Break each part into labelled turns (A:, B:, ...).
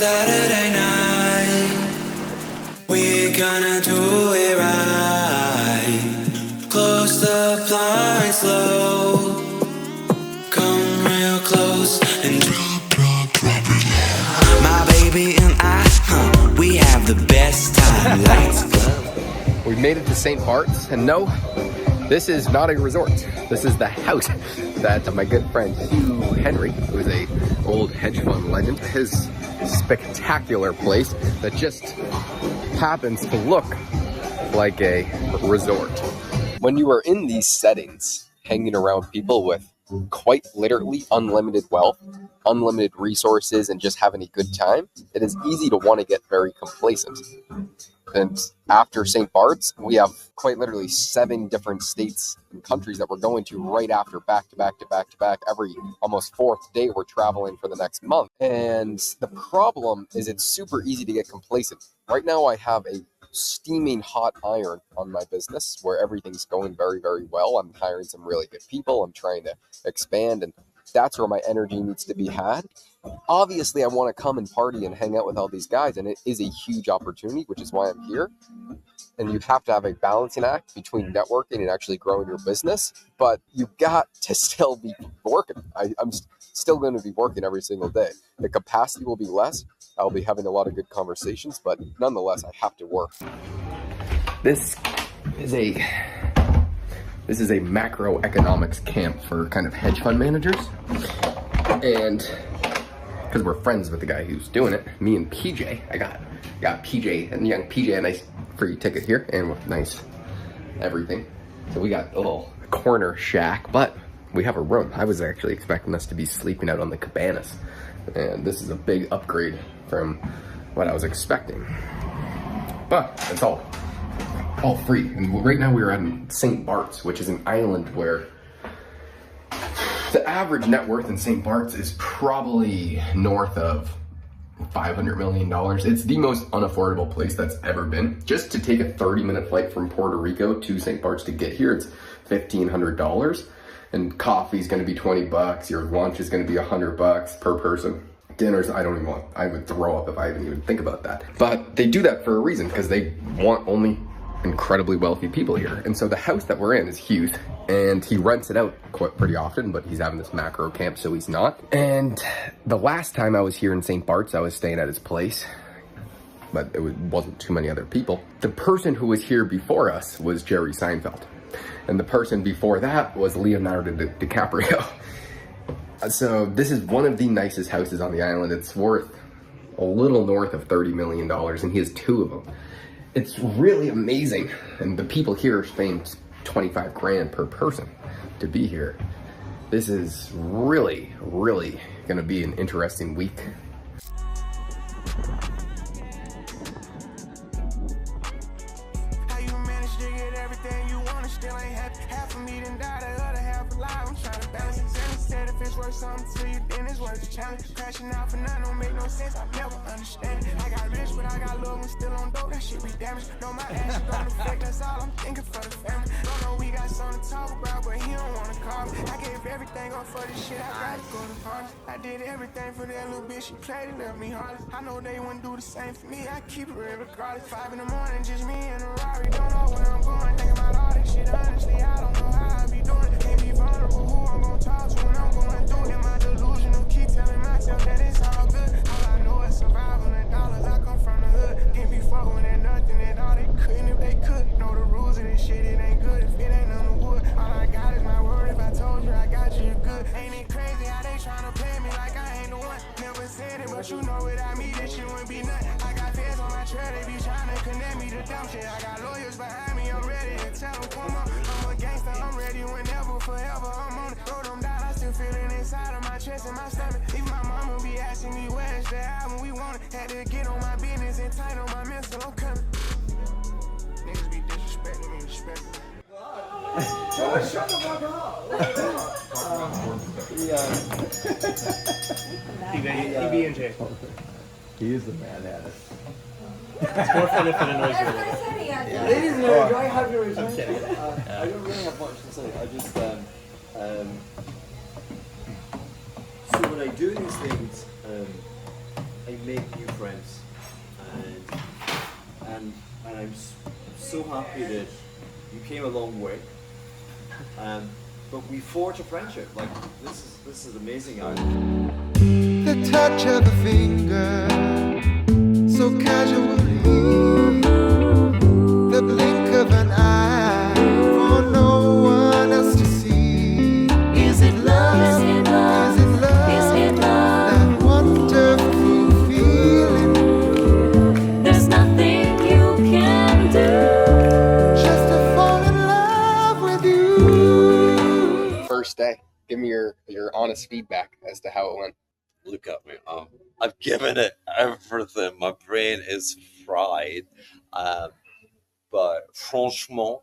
A: Saturday night, we're gonna do it right. Close the blinds low, come real close and drop it low. My baby and I, we have the best time. Lights glow.
B: We made it to St Barts, and no, this is not a resort. This is the house that my good friend Hugh Henry, who is a old hedge fund legend, his spectacular place that just happens to look like a resort. When you are in these settings, hanging around people with quite literally unlimited wealth, unlimited resources, and just having a good time, it is easy to want to get very complacent. And after St. Barts, we have quite literally 7 different states and countries that we're going to right after, back to back to back to back. Every almost 4th day we're traveling for the next month. And the problem is it's super easy to get complacent. Right now I have a steaming hot iron on my business where everything's going very, very well. I'm hiring some really good people. I'm trying to expand, and that's where my energy needs to be had. Obviously, I want to come and party and hang out with all these guys, and it is a huge opportunity, which is why I'm here. And you have to have a balancing act between networking and actually growing your business, but you got to still be working. I'm still going to be working every single day. The capacity will be less. I'll be having a lot of good conversations, but nonetheless, I have to work. This is a macroeconomics camp for kind of hedge fund managers, and because we're friends with the guy who's doing it, me and PJ, I got PJ and young PJ a nice free ticket here and with nice everything. So we got a little corner shack, but we have a room. I was actually expecting us to be sleeping out on the cabanas, and this is a big upgrade from what I was expecting. But it's all free. And right now we're in St. Barts, which is an island where the average net worth in St. Barts is probably north of $500 million. It's the most unaffordable place that's ever been. Just to take a 30-minute flight from Puerto Rico to St. Barts to get here, it's $1,500. And coffee's gonna be 20 bucks. Your lunch is gonna be 100 bucks per person. Dinners, I would throw up if I even think about that. But they do that for a reason, because they want only incredibly wealthy people here. And so the house that we're in is huge, and he rents it out pretty often, but he's having this macro camp, so he's not. And the last time I was here in St. Barts, I was staying at his place, but it wasn't too many other people. The person who was here before us was Jerry Seinfeld, and the person before that was Leonardo DiCaprio. So this is one of the nicest houses on the island. It's worth a little north of $30 million, and he has 2 of them. It's really amazing, and the people here are paying 25 grand per person to be here. This is really, really gonna be an interesting week.
C: How you manage to get everything you want and still ain't happy? Half of me done died, the other half alive. I'm trying to balance it. Said if it's worth something to you, then it's worth the challenge. Crashing out for nothing don't make no sense. I never understand it. I got rich, but I got love and still on dope. That shit be damaged. Know my action don't affect. That's all I'm thinking for the family. Don't know we got something to talk about, but he don't wanna call me. I gave everything up for this shit. I gotta go to parties. I did everything for that little bitch. She played it, left me heartless. I know they wouldn't do the same for me. I keep it real regardless. 5 in the morning, just me and a Rari. Don't know where I'm going. Thinking about all this shit. Honestly, I don't know how I be doing it. Can't be vulnerable. Who I'm gonna talk to when I'm going through it? Am I delusional? Keep telling myself that it's all good. All I know is survival and dollars. I come from the hood. Can't be fucking at nothing at all. They couldn't if they could. Know the rules of this shit. It ain't good if it ain't on the wood. All I got is my word. If I told you I got you, you're good. Ain't it crazy how they tryna play me like I ain't the one? Never said it, but you know without me this shit wouldn't be nothing. I got feds on my trail. They be tryna connect me to dumb shit. I got lawyers behind me. I'm ready to tell them come on. I'm a gangster. I'm ready whenever, forever. I'm on it. Throw them down. I still feel it inside of my chest and my stomach. Even my mama be asking me where's the album we want it. Had to get on my business and tight on my mental. I'm coming. Niggas be disrespecting me, respect me.
D: Shut the fuck up!
E: EB&J.
D: He is the man at it.
E: It's more fun if it annoys you.
D: Ladies and gentlemen, do I have your attention? I don't really have much to say. I just, so when I do these things, I
F: make new friends, and I'm so happy that you came a long way. But we forged a friendship. Like this is amazing.
C: The touch of a finger, so casually. The blink of an eye, for no one else to see. Is it love? Is it love? Is it love? Is it love? That wonderful feeling.
A: There's nothing you can do.
C: Just to fall in love with you.
B: First day. Give me your honest feedback as to how it went.
G: Look at me. I've given it everything. My brain is fried. But franchement,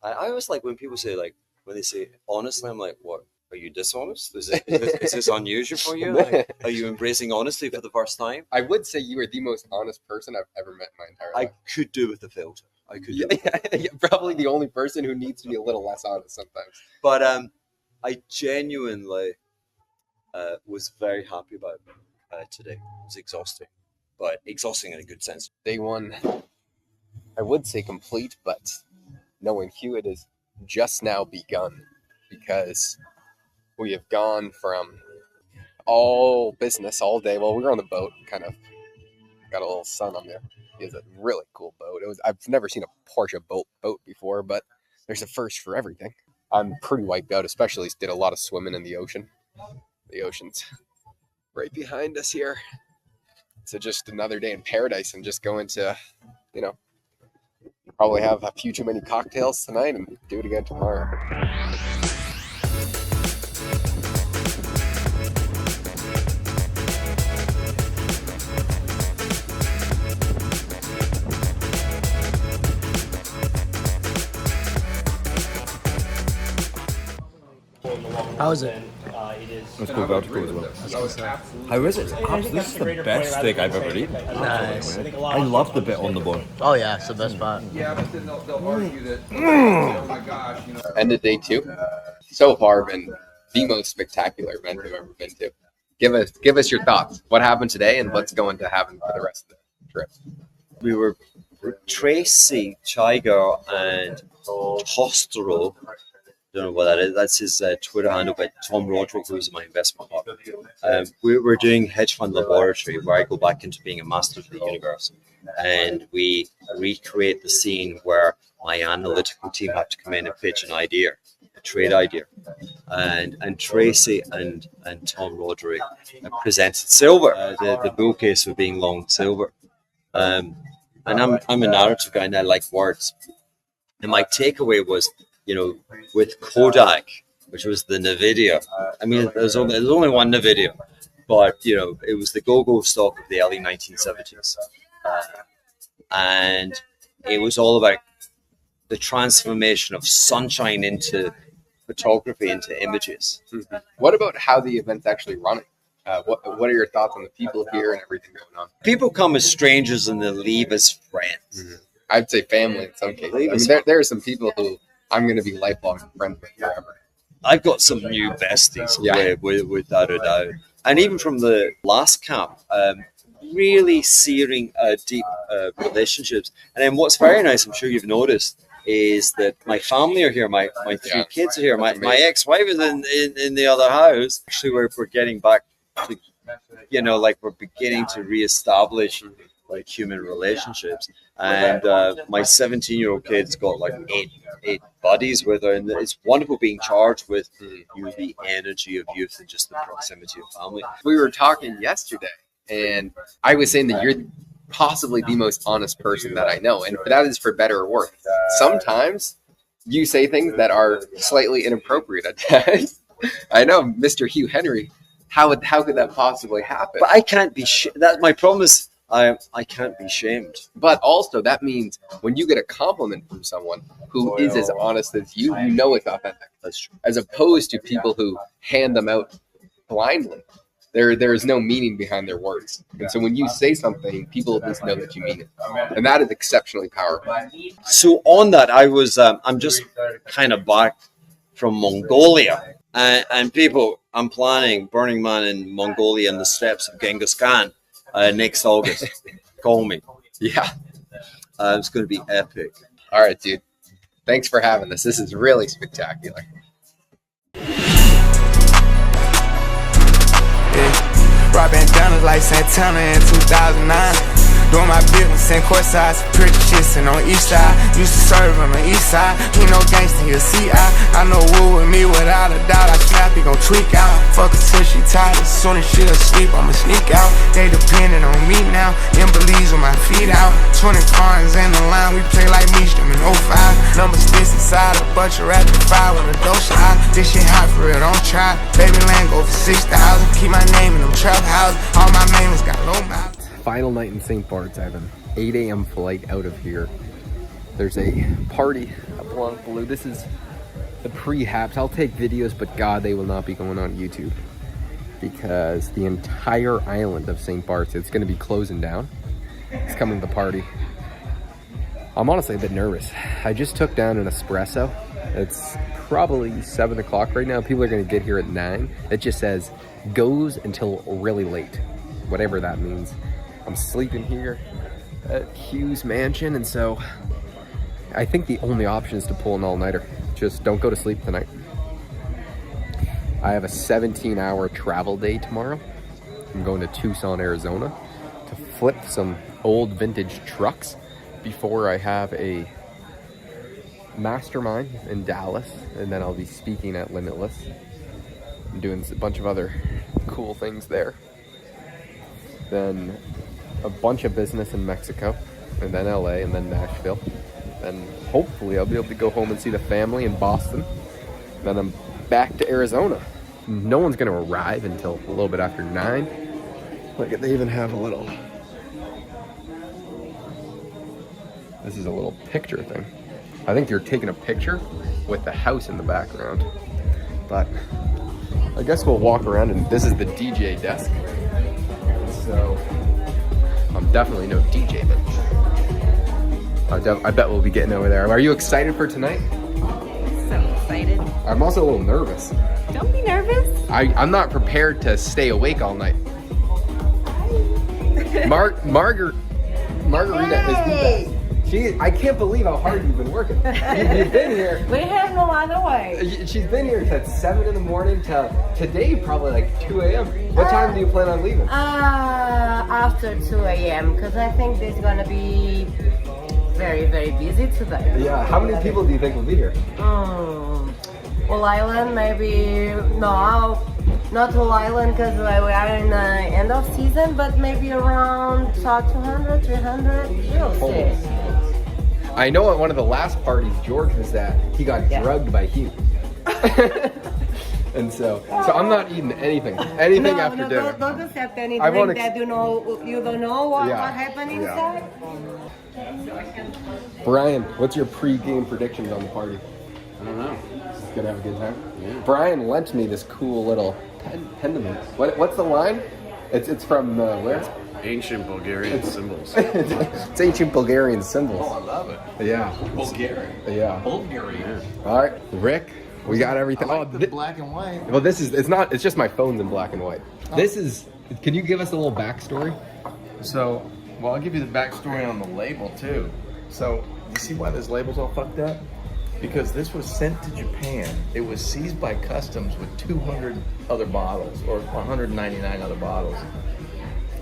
G: I always like when people say, like, when they say honestly, I'm like, what? Are you dishonest? Is this unusual for you? Like, are you embracing honesty for the first time?
B: I would say you are the most honest person I've ever met in my entire life.
G: I could do with the filter. I could do with
B: Yeah, probably the only person who needs to be a little less honest sometimes.
G: But I genuinely was very happy about today. It was exhausting, but exhausting in a good sense.
B: Day one, I would say complete, but knowing Hugh, it has just now begun because we have gone from all business all day. Well, we were on the boat, kind of got a little sun on there. It was a really cool boat. I've never seen a Porsche boat before, but there's a first for everything. I'm pretty wiped out, especially did a lot of swimming in the ocean. The ocean's right behind us here. So just another day in paradise and just going to, probably have a few too many cocktails tonight and do it again tomorrow.
E: How is it?
H: Let's go vertical as well. How is it? This is the best steak I've ever eaten.
E: Nice.
H: I love the bit on the bone.
E: Oh yeah, it's the best part.
D: Yeah, but then they'll argue that, oh my gosh,
B: End of day two. So far been the most spectacular event I've ever been to. Give us your thoughts. What happened today and what's going to happen for the rest of the trip?
G: We were Tracy, Tiger, and Tostero. Don't know what that is. That's his Twitter handle, but Tom Roderick, who's my investment partner. We're doing Hedge Fund Laboratory, where I go back into being a master of the universe. And we recreate the scene where my analytical team have to come in and pitch an idea, a trade idea. And Tracy and Tom Roderick presented silver, the bull case for being long silver. And I'm a narrative guy and I like words. And my takeaway was, with Kodak, which was the NVIDIA. I mean, there's only one NVIDIA, but it was the go-go stock of the early 1970s, and it was all about the transformation of sunshine into photography, into images.
B: Mm-hmm. What about how the event's actually running? What are your thoughts on the people here and everything going on?
G: People come as strangers and they leave as friends.
B: Mm-hmm. I'd say family in some cases. I mean, there are some people who I'm going to be lifelong friends with forever.
G: I've got some new besties, without a doubt. And even from the last camp, really searing deep relationships. And then what's very nice, I'm sure you've noticed, is that my family are here, my three kids are here, my ex-wife is in the other house. Actually, we're getting back to, we're beginning to reestablish like human relationships. And my 17-year-old kid's got like eight buddies with her, and it's wonderful being charged with the energy of youth and just the proximity of family.
B: We were talking yesterday, and I was saying that you're possibly the most honest person that I know, and that is for better or worse. Sometimes you say things that are slightly inappropriate at times. I know, Mr. Hugh Henry. How could that possibly happen?
G: But I can't be. That my problem is. I can't be shamed.
B: But also, that means when you get a compliment from someone who is as honest as you know it's authentic.
G: That's true.
B: As opposed to people who hand them out blindly. There is no meaning behind their words. And so when you say something, people at least know that you mean it. And that is exceptionally powerful.
G: So on that, I was, I'm just kind of back from Mongolia. And people, I'm planning Burning Man in Mongolia and the steppes of Genghis Khan. next August. Call me.
B: Yeah.
G: It's going to be epic.
B: All right, dude. Thanks for having this. This is really spectacular.
C: Rock bandanas like Santana in 2009. Doing my business in courtside, some pretty shit sitting on east side. Used to serve on the east side. He no gangster, he'll see I know Woo with me without a doubt. I snap, he gon' tweak out. Fuck her till she tired. As soon as she asleep, I'ma sneak out. They depending on me now. In Belize with my feet out. 20 cars in the line. We play like me, them in 05. Number sticks inside a bunch of rapid fire with a dope shot. This shit hot for real, don't try. Baby land go for 6,000. Keep my name in them trap houses. All my mains got low mouth.
B: Final night in St. Barts. I have an 8 a.m. flight out of here. There's a party up along Blue. This is the pre-haps. I'll take videos, but God, they will not be going on YouTube because the entire island of St. Barts, it's going to be closing down. It's coming to the party. I'm honestly a bit nervous. I just took down an espresso. It's probably 7 o'clock right now. People are going to get here at 9. It just says goes until really late, whatever that means. I'm sleeping here at Hugh's mansion, and so I think the only option is to pull an all-nighter. Just don't go to sleep tonight. I have a 17-hour travel day tomorrow. I'm going to Tucson, Arizona to flip some old vintage trucks before I have a mastermind in Dallas, and then I'll be speaking at Limitless. I'm doing a bunch of other cool things there. Then a bunch of business in Mexico, and then LA, and then Nashville. Then hopefully I'll be able to go home and see the family in Boston. Then I'm back to Arizona. No one's gonna arrive until a little bit after 9. Look, they even have a little, this is a little picture thing. I think you're taking a picture with the house in the background. But I guess we'll walk around, and this is the DJ desk. So I'm definitely no DJ, but I bet we'll be getting over there. Are you excited for tonight?
I: So excited.
B: I'm also a little nervous.
I: Don't be nervous.
B: I'm not prepared to stay awake all night. Margarita is the best. I can't believe how hard you've been working. You've been here.
I: We have no other way.
B: She's been here since 7 in the morning to today, probably like 2 a.m. What time do you plan on leaving?
I: After 2 a.m. because I think there's gonna be very, very busy today.
B: Yeah. How many people do you think will be here?
I: Whole Island, maybe. No, not Whole Island because we are in the end of season, but maybe around 200, 300. We'll see.
B: I know at one of the last parties George was at, he got drugged by Hugh. And so I'm not eating anything after dinner.
I: Don't accept anything that you don't know what happened inside.
B: Brian, what's your pre-game predictions on the party?
H: I don't know.
B: Gonna have a good time?
H: Yeah.
B: Brian lent me this cool little pendant. What's the line? It's from where?
H: Ancient Bulgarian symbols.
B: It's ancient Bulgarian symbols.
H: Oh, I love it.
B: Yeah.
H: Bulgarian.
B: Yeah.
H: Bulgarian.
B: All right, Rick, we got everything.
H: The black and white.
B: Well, it's just my phone's in black and white. Can you give us a little backstory?
J: So, well, I'll give you the backstory on the label too. So, you see why this label's all fucked up? Because this was sent to Japan. It was seized by customs with 200 other bottles, or 199 other bottles.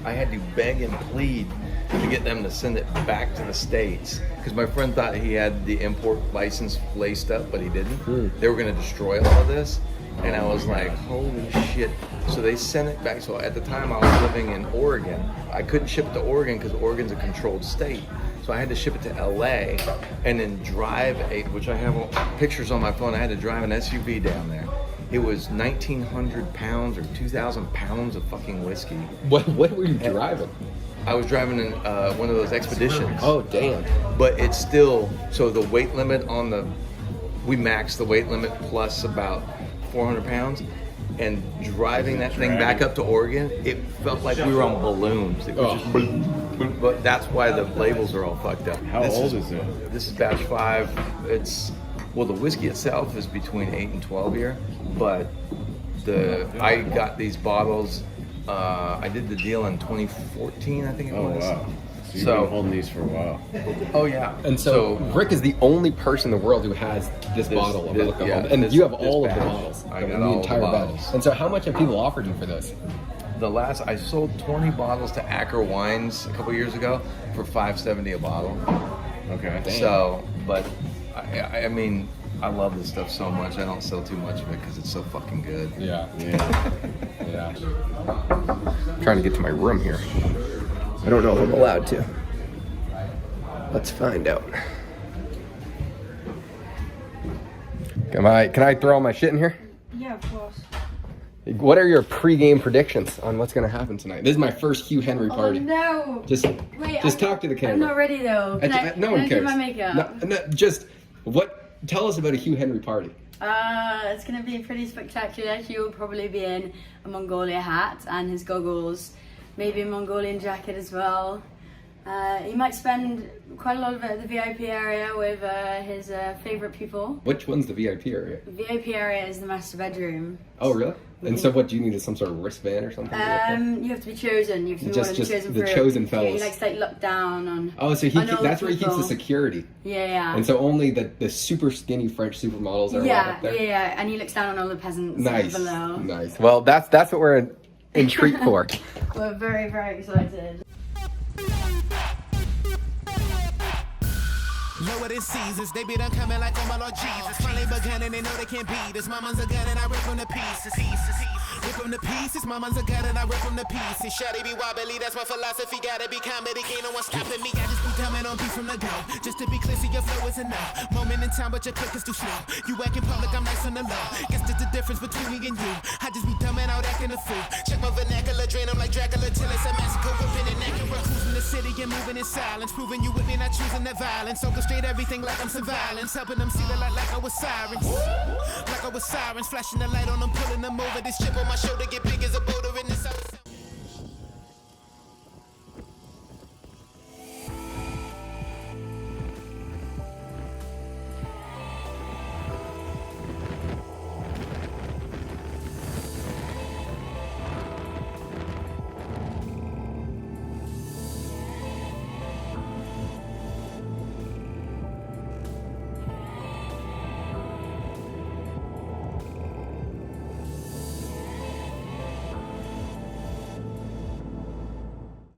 J: I had to beg and plead to get them to send it back to the States because my friend thought he had the import license laced up, but he didn't. They were going to destroy all of this, and I was like, holy shit. So they sent it back. So at the time I was living in Oregon. I couldn't ship it to Oregon because Oregon's a controlled state. So I had to ship it to LA and then drive which I have pictures on my phone. I had to drive an SUV down there. It was 1,900 pounds or 2,000 pounds of fucking whiskey.
B: What were you driving?
J: I was driving in one of those expeditions.
B: Oh, damn.
J: But it's still, so the weight limit we maxed the weight limit plus about 400 pounds. And driving that thing back up to Oregon, it felt like we were on balloons. It was just boom, boom. But that's why the labels are all fucked up.
H: How old is it?
J: This is batch 5. The whiskey itself is between 8 and 12 year, but I got these bottles I did the deal in 2014, I think it was.
H: Wow. So you've
J: So-
H: been holding these for a while.
J: Oh yeah.
B: And so Rick is the only person in the world who has this bottle of alcohol, and
J: this-
B: you have
J: this
B: all of the
J: batch.
B: bottles,
J: I
B: the
J: got all the
B: entire
J: bottles.
B: batch. And so, how much have people offered you for this?
J: I sold 20 bottles to Acker Wines a couple years ago for $5.70 a bottle.
H: Okay.
J: So, but I mean, I love this stuff so much. I don't sell too much of it because it's so fucking good.
B: Yeah.
H: Yeah.
B: Yeah. I'm trying to get to my room here. I don't know if I'm allowed to. Let's find out. Can I throw all my shit in here?
I: Yeah, of course.
B: What are your pre-game predictions on what's going to happen tonight? This is my first Hugh Henry party.
I: Oh no!
B: Just talk to the camera.
I: I'm not ready though.
B: No one
I: can I
B: cares.
I: do my makeup?
B: No, just tell us about a Hugh Henry party.
I: It's gonna be pretty spectacular. He will probably be in a Mongolia hat and his goggles, maybe a Mongolian jacket as well. He might spend quite a lot of it at the VIP area with his favorite people.
B: Which one's the VIP area?
I: The VIP area is the master bedroom.
B: Oh, really? And so what, do you need some sort of wristband or something?
I: You have to be chosen. You have to be one of the chosen
B: the
I: few.
B: chosen
I: He
B: fellas.
I: likes to like look down on.
B: Oh, so
I: on all
B: that's
I: the
B: where he keeps the
I: people.
B: security.
I: Yeah.
B: And so only the super skinny French supermodels are allowed up there?
I: Yeah, and he looks down on all the peasants below.
B: Nice. Well, that's what we're intrigued for.
I: We're very, very excited.
C: Lower than Caesars, they be done coming like, oh my Lord Jesus. Finally begun and they know they can't beat us. My man's a gun and I rip from the pieces. Rip from the pieces, my man's a gun and I rip from the pieces. Shawty be wobbly, that's my philosophy. Gotta be comedy, ain't no one stopping me. I just be coming on beat from the go. Just to be clear, see your flow is a no. Moment in time, but your click is too slow. You act in public, I'm nice on the low. Guess that's the difference between me and you. I just be dumbing out acting a fool. Check my vernacular, drain them like Dracula till it's a massacre. Whipping and Acura, cruising the city and moving in silence. Proving you with me, not choosing that violence. Orchestrate everything like I'm some violence. Helping them see the light like I was sirens. Like I was sirens, flashing the light on them, pulling them over. This chip on my shoulder get big as a boulder in this house.